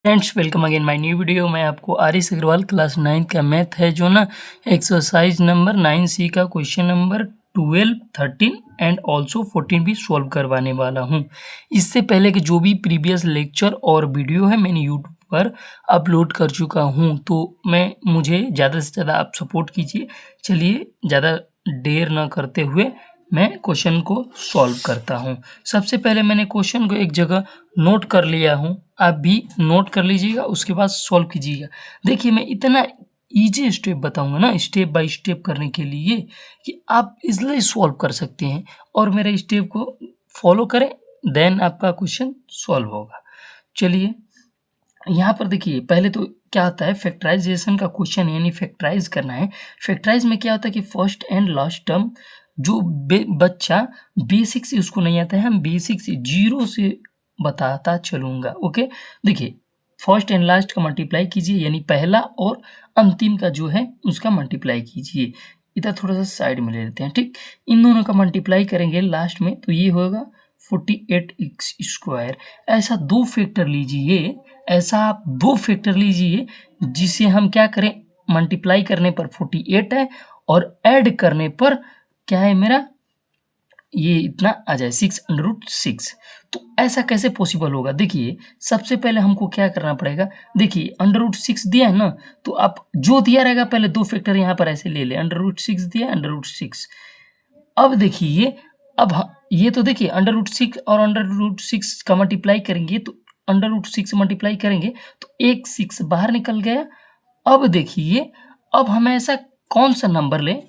Friends welcome again my new video. मैं आपको Aaris Agarwal class 9 का मैथ है जो ना एक्सरसाइज नंबर 9C का क्वेश्चन नंबर 12, 13 एंड ऑल्सो 14 भी सॉल्व करवाने वाला हूं। इससे पहले कि जो भी प्रीवियस लेक्चर और वीडियो है मैंने यूट्यूब पर अपलोड कर चुका हूं, तो मुझे ज़्यादा से ज़्यादा आप सपोर्ट कीजिए। चलिए ज़्यादा देर न करते हुए मैं क्वेश्चन को सॉल्व करता हूं। सबसे पहले मैंने क्वेश्चन को एक जगह नोट कर लिया हूं, आप भी नोट कर लीजिएगा, उसके बाद सॉल्व कीजिएगा। देखिए मैं इतना इजी स्टेप बताऊंगा ना, स्टेप बाय स्टेप करने के लिए कि आप इजली सॉल्व कर सकते हैं और मेरे स्टेप को फॉलो करें, देन आपका क्वेश्चन सॉल्व होगा। चलिए यहाँ पर देखिए, पहले तो क्या होता है, फैक्टराइजेशन का क्वेश्चन यानी फैक्टराइज करना है। फैक्टराइज में क्या होता है कि फर्स्ट एंड लास्ट टर्म जो बच्चा बेसिक से उसको नहीं आता है, हम बेसिक से जीरो से बताता चलूंगा। ओके, देखिए फर्स्ट एंड लास्ट का मल्टीप्लाई कीजिए, यानी पहला और अंतिम का जो है उसका मल्टीप्लाई कीजिए। इधर थोड़ा सा साइड में ले लेते हैं, ठीक। इन दोनों का मल्टीप्लाई करेंगे लास्ट में तो ये होगा 48x²। ऐसा दो फैक्टर लीजिए, ऐसा आप दो फैक्टर लीजिए जिसे हम क्या करें, मल्टीप्लाई करने पर 48 है और ऐड करने पर क्या है मेरा, ये इतना आ जाए 6√6। तो ऐसा कैसे पॉसिबल होगा? देखिए सबसे पहले हमको क्या करना पड़ेगा, देखिए √6 दिया है ना, तो आप जो दिया रहेगा पहले दो फैक्टर यहाँ पर ऐसे ले ले, √6 दिया, √6। अब देखिए, अब ये तो देखिए √6 और √6 का मल्टीप्लाई करेंगे तो √6 मल्टीप्लाई करेंगे तो एक 6 बाहर निकल गया। अब देखिए, अब हम ऐसा कौन सा नंबर लें,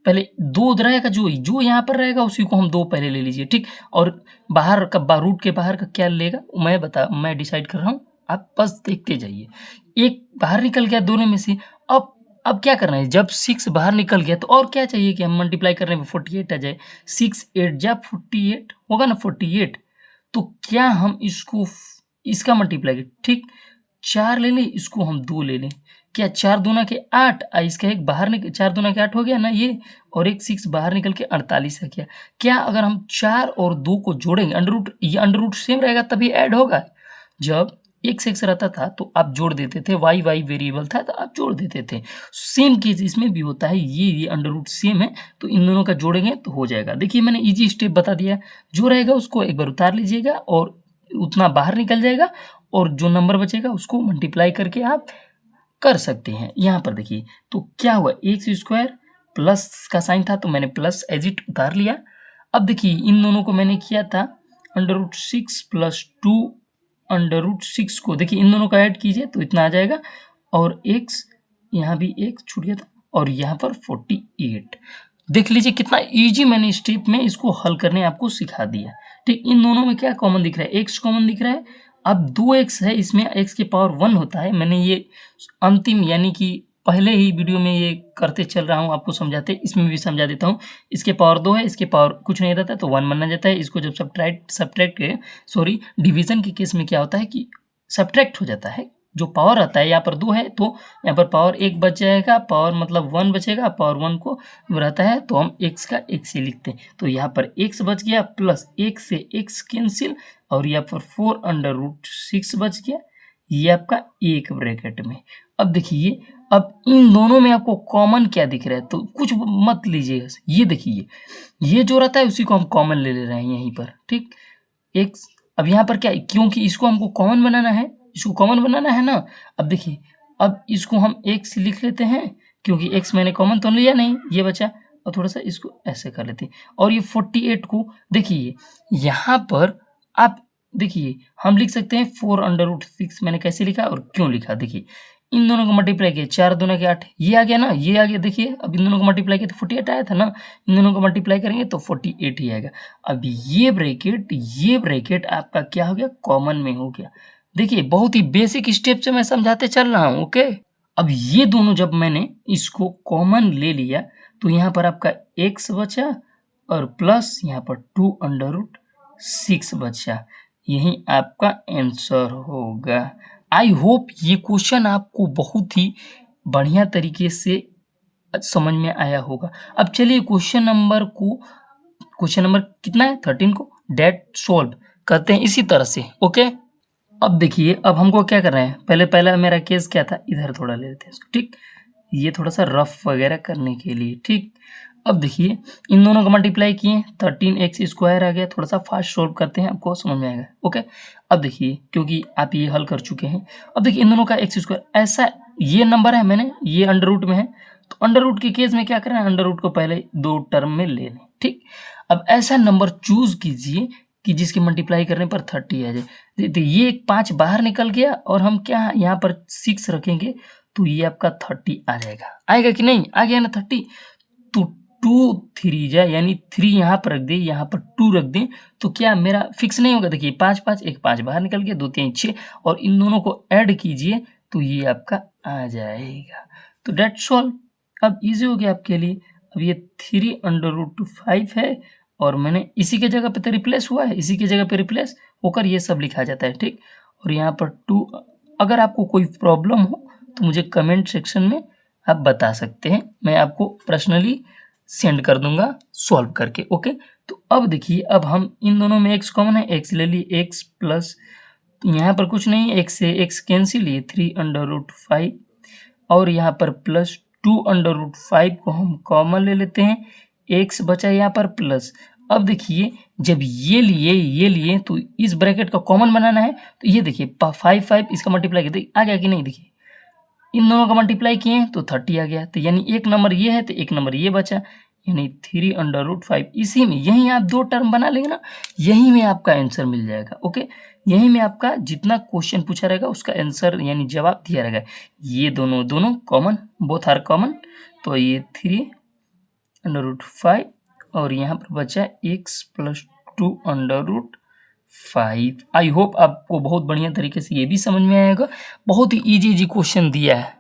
पहले 2 रहेगा, जो यहाँ पर रहेगा उसी को हम 2 पहले ले लीजिए, ठीक। और बाहर का रूट के बाहर का क्या लेगा मैं डिसाइड कर रहा हूँ, आप बस देखते जाइए। एक बाहर निकल गया दोनों में से। अब क्या करना है, जब 6 बाहर निकल गया तो और क्या चाहिए कि हम मल्टीप्लाई करने में 48 आ जाए। 6 8 जा 48 होगा ना, 48। तो क्या हम इसका मल्टीप्लाई, ठीक, 4 ले लें, इसको हम 2 ले लें। क्या 4 दूना के 8, इसका एक बाहर निकल, 4 दूना के 8 हो गया ना ये, और एक 6 बाहर निकल के 48 है। क्या अगर हम 4 और 2 को जोड़ेंगे, ये अंडर रूट सेम रहेगा तभी ऐड होगा। जब एक से रहता था तो आप जोड़ देते थे, वाई वेरिएबल था तो आप जोड़ देते थे। सेम केस इसमें भी होता है, ये अंडर रूट सेम है तो इन दोनों का जोड़ेंगे तो हो जाएगा। देखिए मैंने इजी स्टेप बता दिया, जो रहेगा उसको एक बार उतार लीजिएगा और उतना बाहर निकल जाएगा और जो नंबर बचेगा उसको मल्टीप्लाई करके आप कर सकते हैं। यहाँ पर देखिए तो क्या हुआ, x² प्लस का साइन था तो मैंने प्लस एज इट उतार लिया। अब देखिए इन दोनों को मैंने किया था √6 + 2 √6 को, देखिए इन दोनों का ऐड कीजिए तो इतना आ जाएगा, और x यहाँ भी एक छूट गया था और यहाँ पर 48। देख लीजिए कितना इजी मैंने स्टेप में इसको हल करने आपको सिखा दिया, ठीक। इन दोनों में क्या कॉमन दिख रहा है, x कॉमन दिख रहा है। अब 2x है, इसमें x की पावर 1 होता है। मैंने ये अंतिम यानी कि पहले ही वीडियो में ये करते चल रहा हूँ, आपको समझाते, इसमें भी समझा देता हूँ। इसके पावर 2 है, इसके पावर कुछ नहीं रहता तो 1 माना जाता है। इसको जब डिवीजन के केस में क्या होता है कि सब्ट्रैक्ट हो जाता है, जो पावर आता है यहाँ पर 2 है तो यहाँ पर पावर 1 बच जाएगा, पावर मतलब 1 बचेगा, पावर 1 को रहता है तो हम x का x से लिखते हैं। तो यहाँ पर x बच गया, प्लस 1 से x कैंसिल, और यहाँ पर 4√6 बच गया, ये आपका एक ब्रैकेट में। अब देखिए, अब इन दोनों में आपको कॉमन क्या दिख रहा है, तो कुछ मत लीजिएगा, ये देखिए ये जो रहता है उसी को हम कॉमन ले रहे हैं यहीं पर, ठीक। x, अब यहाँ पर क्या है, क्योंकि इसको हमको कॉमन बनाना है, इसको कॉमन बनाना है ना। अब देखिए, अब इसको हम x लिख लेते हैं क्योंकि x मैंने कॉमन तो लिया नहीं, ये बचा, और थोड़ा सा इसको ऐसे कर लेते हैं। और ये 48 को देखिए यहाँ पर आप देखिए हम लिख सकते हैं 4√6। मैंने कैसे लिखा और क्यों लिखा, देखिए इन दोनों को मल्टीप्लाई किया, 4 दूना के 8, ये आ गया ना, ये आ गया। देखिए अब इन दोनों को मल्टीप्लाई किया तो 48 आया था ना, इन दोनों को मल्टीप्लाई करेंगे तो 48 ही आएगा। अब ये ब्रैकेट आपका क्या हो गया, कॉमन में हो गया। देखिए बहुत ही बेसिक स्टेप से मैं समझाते चल रहा हूँ, ओके। अब ये दोनों जब मैंने इसको कॉमन ले लिया तो यहाँ पर आपका x बचा और प्लस यहाँ पर 2√6 बचा, यही आपका आंसर होगा। आई होप ये क्वेश्चन आपको बहुत ही बढ़िया तरीके से समझ में आया होगा। अब चलिए क्वेश्चन नंबर कितना है, 13 को डेट सॉल्व करते हैं इसी तरह से, ओके। अब देखिए, अब हमको क्या करना है, पहला मेरा केस क्या था, इधर थोड़ा ले लेते हैं इसको, ठीक। ये थोड़ा सा रफ वगैरह करने के लिए, ठीक। अब देखिए, इन दोनों को मल्टीप्लाई किए, 13x² आ गया। थोड़ा सा फास्ट सोल्व करते हैं, आपको समझ में आएगा। ओके, अब देखिए, क्योंकि आप ये हल कर चुके हैं, अब देखिए इन दोनों का x², ऐसा ये नंबर है, मैंने ये अंडर रूट में है, तो अंडर रूट के केस में क्या करना है, अंडर रूट को पहले दो टर्म में ले लें, ठीक। अब ऐसा नंबर चूज कीजिए कि जिसकी मल्टीप्लाई करने पर 30 आ जाए। तो ये 5 बाहर निकल गया, और हम क्या यहाँ पर 6 रखेंगे, तो ये आपका 30 आ जाएगा। आएगा कि नहीं, आ गया ना 30। तो 2 3 जा, यानी 3 यहाँ पर रख दे, यहाँ पर 2 रख दें, तो क्या मेरा फिक्स नहीं होगा। देखिए 5 5, एक 5 बाहर निकल गया, 2 3 6, और इन दोनों को ऐड कीजिए तो ये आपका आ जाएगा। तो डेट सॉल्व। अब इजी हो गया आपके लिए। अब ये 3√5 है, और मैंने इसी के जगह पे तो रिप्लेस हुआ है, इसी के जगह पे रिप्लेस होकर ये सब लिखा जाता है, ठीक। और यहाँ पर 2, अगर आपको कोई प्रॉब्लम हो तो मुझे कमेंट सेक्शन में आप बता सकते हैं, मैं आपको पर्सनली सेंड कर दूंगा सॉल्व करके। ओके, तो अब देखिए, अब हम इन दोनों में x कॉमन है, x ले लिए, x प्लस यहाँ पर कुछ नहीं, x से x कैंसिल, लिए 3√5, और यहाँ पर प्लस 2√5 को हम कॉमन ले लेते हैं, x बचा यहाँ पर प्लस। अब देखिए, जब ये लिए तो इस ब्रैकेट का कॉमन बनाना है, तो ये देखिए 5 5 इसका मल्टीप्लाई किया, आ गया कि नहीं। देखिए इन दोनों का मल्टीप्लाई किए तो 30 आ गया, तो यानी एक नंबर ये है तो एक नंबर ये बचा, यानी 3√5। इसी में यहीं आप 2 टर्म बना लेंगे ना, यहीं में आपका आंसर मिल जाएगा। ओके, यहीं में आपका जितना क्वेश्चन पूछा रहेगा उसका आंसर यानी जवाब दिया रहेगा। ये दोनों कॉमन, बोथ आर कॉमन, तो ये 3√5, और यहाँ पर बचा x प्लस 2√5। आई होप आपको बहुत बढ़िया तरीके से ये भी समझ में आएगा। बहुत ही इजी क्वेश्चन दिया है।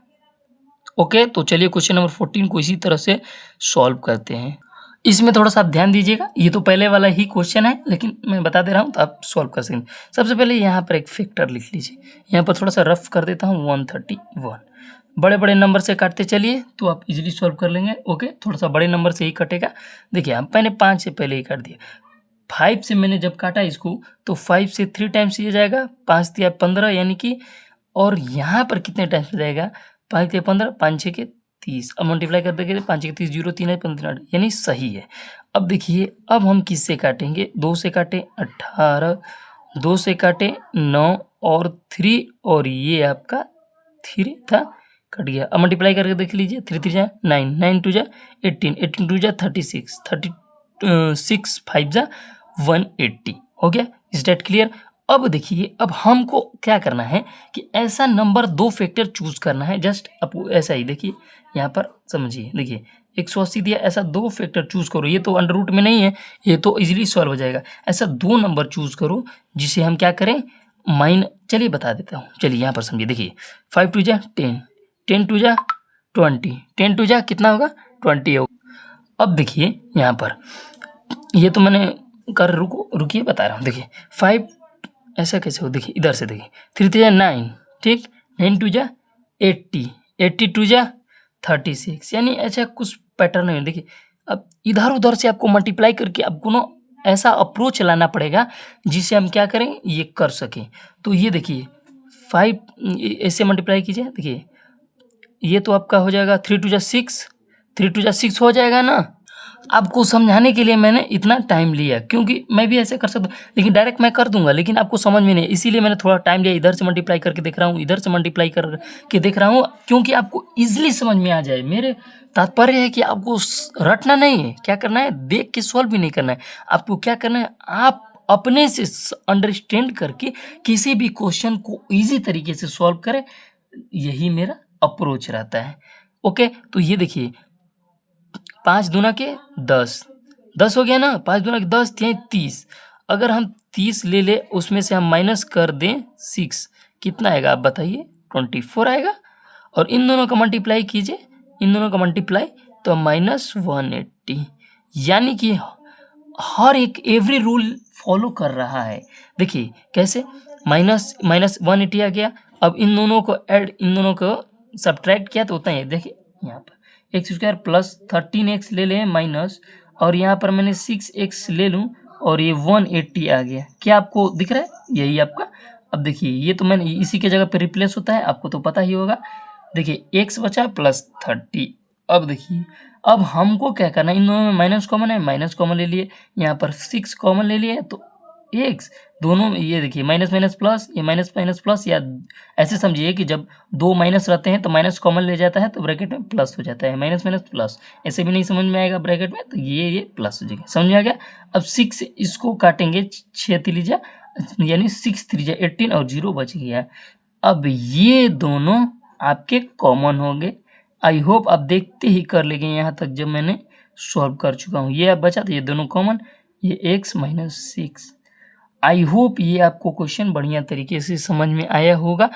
ओके, तो चलिए क्वेश्चन नंबर 14 को इसी तरह से सॉल्व करते हैं। इसमें थोड़ा सा आप ध्यान दीजिएगा, ये तो पहले वाला ही क्वेश्चन है, लेकिन मैं बता दे रहा हूँ तो आप सॉल्व कर सकेंगे। सबसे पहले यहाँ पर एक फैक्टर लिख लीजिए, यहाँ पर थोड़ा सा रफ कर देता हूँ, 131। बड़े बड़े नंबर से काटते चलिए तो आप इजीली सॉल्व कर लेंगे। ओके, थोड़ा सा बड़े नंबर से ही कटेगा। देखिए हम मैंने 5 से पहले ही काट दिया, 5 से मैंने जब काटा इसको तो 5 से 3 टाइम्स ये जाएगा, 5 दिया 15, यानी कि, और यहाँ पर कितने टाइम्स जाएगा, 5 दिया 15, 5 6 के 30। अब मल्टीप्लाई कर देंगे, 5 6 30, 0 3 है 15, यानी सही है। अब देखिए, अब हम किससे काटेंगे, 2 से काटे 18, 2 से काटे 9, और 3, और ये आपका 3 था, कट गया। अब मल्टीप्लाई करके देख लीजिए, 3 3 जा 9, 9 2 जा 18, 18 2 जा 36, 36 5 जा 180 हो गया। Is that clear. अब देखिए, अब हमको क्या करना है कि ऐसा नंबर 2 फैक्टर चूज करना है। जस्ट आपको ऐसा ही देखिए, यहाँ पर समझिए, देखिए 180 दिया, ऐसा 2 फैक्टर चूज करो। ये तो अंडर रूट में नहीं है, ये तो इजीली सॉल्व हो जाएगा। ऐसा 2 नंबर चूज करो जिसे हम क्या करें, चलिए बता देता हूँ। चलिए यहाँ पर समझिए, देखिए 5 2 जा 10, 10 2 जा 20, 10 2 जा कितना होगा 20 होगा। अब देखिए यहाँ पर, ये तो मैंने रुकिए बता रहा हूँ। देखिए 5 ऐसा कैसे हो, देखिए इधर से देखिए, 3 3 जा 9, ठीक, 9 2 जा 80, 80 2 जा 36, यानी ऐसा कुछ पैटर्न है। देखिए अब इधर उधर से आपको मल्टीप्लाई करके आपको ना ऐसा अप्रोच लाना पड़ेगा जिससे हम क्या करें, ये कर सकें। तो ये देखिए 5 ऐसे मल्टीप्लाई कीजिए, देखिए ये तो आपका हो जाएगा 3 2 जा 6, 3 2 जा 6 हो जाएगा ना। आपको समझाने के लिए मैंने इतना टाइम लिया, क्योंकि मैं भी ऐसे कर सकता हूँ, लेकिन डायरेक्ट मैं कर दूंगा, लेकिन आपको समझ में नहीं, इसीलिए मैंने थोड़ा टाइम लिया। इधर से मल्टीप्लाई करके देख रहा हूँ, इधर से मल्टीप्लाई करके देख रहा हूँ, क्योंकि आपको इजीली समझ में आ जाए। मेरे तात्पर्य है कि आपको रटना नहीं है, क्या करना है, देख के सॉल्व भी नहीं करना है। आपको क्या करना है, आप अपने से अंडरस्टैंड करके किसी भी क्वेश्चन को ईजी तरीके से सॉल्व करें, यही मेरा अप्रोच रहता है। ओके, तो ये देखिए 5 दूना के 10, 10 हो गया ना, 5 दूना के 10 थे 30। अगर हम 30 ले ले, उसमें से हम माइनस कर दें 6, कितना आएगा आप बताइए, 24 आएगा। और इन दोनों का मल्टीप्लाई कीजिए, इन दोनों का मल्टीप्लाई तो -180, यानी कि हर एक एवरी रूल फॉलो कर रहा है। देखिए कैसे, -180 आ गया। अब इन दोनों को ऐड, इन दोनों को सब्ट्रैक्ट किया तो होता है, देखिए यहाँ पर x² प्लस 13x ले लें माइनस, और यहाँ पर मैंने 6x ले लूँ, और ये 180 आ गया। क्या आपको दिख रहा है, यही आपका अब देखिए ये तो मैंने इसी के जगह पे रिप्लेस होता है, आपको तो पता ही होगा। देखिए x बचा प्लस 30। अब देखिए अब हमको क्या करना है, इन दोनों में माइनस कॉमन है, माइनस कॉमन ले लिए, यहाँ पर 6 कॉमन ले लिए तो x दोनों में ये देखिए माइनस माइनस प्लस, ये माइनस माइनस प्लस, या ऐसे समझिए कि जब दो माइनस रहते हैं तो माइनस कॉमन ले जाता है तो ब्रैकेट में प्लस हो जाता है, माइनस माइनस प्लस। ऐसे भी नहीं समझ में आएगा ब्रैकेट में तो ये प्लस हो जाएगा, समझ में आ गया। अब 6 इसको काटेंगे 6 त्रिज्या यानी 6 त्रिज्या 18 और 0 बच गया। अब ये दोनों आपके कॉमन होंगे। आई होप आप देखते ही कर लेंगे यहाँ तक जब मैंने सॉल्व कर चुका हूँ। ये अब बचा तो ये दोनों कॉमन, ये x माइनस 6। आई होप ये आपको क्वेश्चन बढ़िया तरीके से समझ में आया होगा।